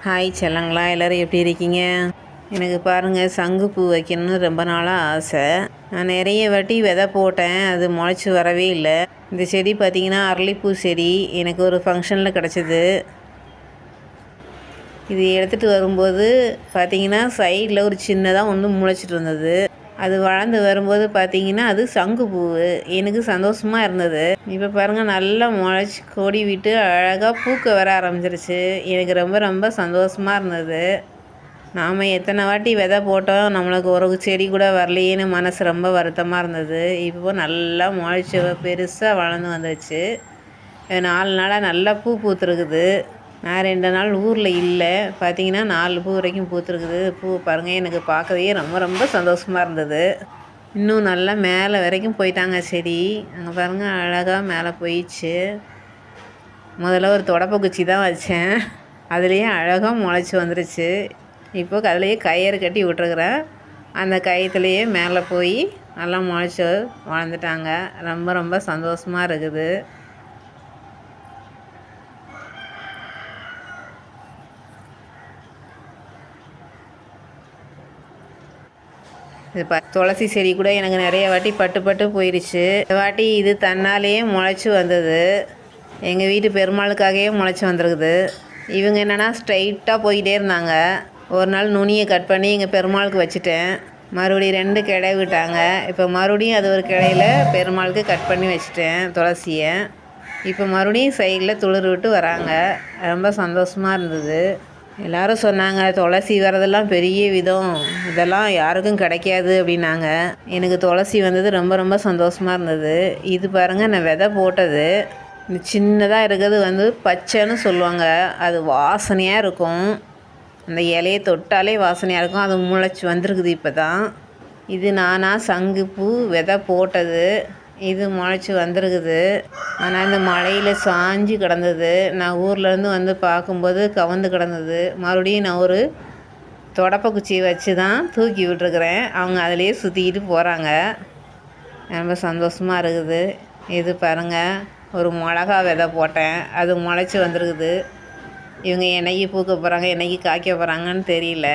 Hi செல்லங்களா, எல்லோரும் எப்படி இருக்கீங்க? எனக்கு பாருங்கள், சங்குப்பூ வைக்கணும்னு ரொம்ப நாளாக ஆசை. நான் நிறைய வாட்டி விதை போட்டேன், அது முளைச்சி வரவே இல்லை. இந்த செடி பார்த்திங்கன்னா அரளிப்பூ செடி. எனக்கு ஒரு ஃபங்க்ஷனில் கிடச்சிது. இது எடுத்துகிட்டு வரும்போது பார்த்திங்கன்னா சைடில் ஒரு சின்னதாக ஒன்று முளைச்சிட்டு இருந்தது. அது வளர்ந்து வரும்போது பார்த்திங்கன்னா அது சங்குப்பூ. எனக்கு சந்தோஷமாக இருந்தது. இப்போ பாருங்கள், நல்லா முளைச்சி கொடி விட்டு அழகாக பூக்க வர ஆரம்பிச்சிருச்சு. எனக்கு ரொம்ப ரொம்ப சந்தோஷமாக இருந்தது. நாம் எத்தனை வாட்டி விதை போட்டோம், நம்மளுக்கு ஒரு செடி கூட வரலையேன்னு மனசு ரொம்ப வருத்தமாக இருந்தது. இப்போ நல்லா முளைச்சி பெருசாக வளர்ந்து வந்துச்சு. 4 நாளாக நல்லா பூ பூத்துருக்குது. நான் 2 நாள் ஊரில் இல்லை. பார்த்தீங்கன்னா 4 பூ வரைக்கும் பூத்துருக்குது. பூ பாருங்கள், எனக்கு பார்க்கவே ரொம்ப ரொம்ப சந்தோஷமாக இருந்தது. இன்னும் நல்லா மேலே வரைக்கும் போயிட்டாங்க செடி. அங்கே பாருங்கள், அழகாக மேலே போயிடுச்சு. முதல்ல ஒரு தொடப்பக்குச்சி தான் வச்சேன், அதுலேயே அழகாக முளைச்சி வந்துருச்சு. இப்போ அதுலேயே கயிறு கட்டி விட்டுருக்குறேன். அந்த கயிற்றுலேயே மேலே போய் நல்லா முளைச்சி வளர்ந்துட்டாங்க. ரொம்ப ரொம்ப சந்தோஷமாக இருக்குது. இது துளசி செடி கூட எனக்கு நிறைய வாட்டி பட்டு போயிடுச்சு. இந்த வாட்டி இது தன்னாலேயே முளைச்சி வந்தது. எங்கள் வீட்டு பெருமாளுக்காகவே முளைச்சி வந்துருக்குது. இவங்க என்னென்னா ஸ்ட்ரைட்டாக போய்கிட்டே இருந்தாங்க. ஒரு நாள் நுனியை கட் பண்ணி எங்கள் பெருமாளுக்கு வச்சுட்டேன். மறுபடியும் 2 கிளை விட்டாங்க. இப்போ மறுபடியும் அது ஒரு கிளையில் பெருமாளுக்கு கட் பண்ணி வச்சுட்டேன் துளசியை. இப்போ மறுபடியும் சைடில் துளிர் விட்டு வராங்க. ரொம்ப சந்தோஷமாக இருந்தது. எல்லோரும் சொன்னாங்க, துளசி வரதெல்லாம் பெரிய விதம், இதெல்லாம் யாருக்கும் கிடைக்காது அப்படின்னாங்க. எனக்கு துளசி வந்தது ரொம்ப ரொம்ப சந்தோஷமாக இருந்தது. இது பாருங்கள், நான் விதை போட்டது. இந்த சின்னதாக இருக்கிறது பச்சைன்னு சொல்லுவாங்க. அது வாசனையாக இருக்கும். அந்த இலையை தொட்டாலே வாசனையாக இருக்கும். அது முளைச்சி வந்திருக்குது இப்போ தான். இது நானாக சங்குப்பூ விதை போட்டது. இது முளைச்சி வந்திருக்குது. ஆனால் இந்த மழையில் சாஞ்சு கிடந்தது. நான் ஊர்லேருந்து பார்க்கும்போது கவர்ந்து கிடந்தது. மறுபடியும் நான் ஒரு தொடப்பக்குச்சியை வச்சு தான் தூக்கி விட்டுருக்குறேன். அவங்க அதிலேயே சுற்றிக்கிட்டு போகிறாங்க. ரொம்ப சந்தோஷமாக இருக்குது. இது பாருங்கள், ஒரு மிளகா விதை போட்டேன், அது முளைச்சி வந்திருக்குது. இவங்க என்னைக்கு பூக்க போகிறாங்க, என்னைக்கு காய்க்க போகிறாங்கன்னு தெரியல.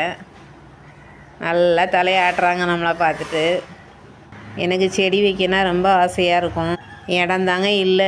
நல்லா தலையாட்டுறாங்க நம்மளை பார்த்துட்டு. எனக்கு செடி வைக்கனா ரொம்ப ஆசையாக இருக்கும். இடம் தாங்க இல்லை.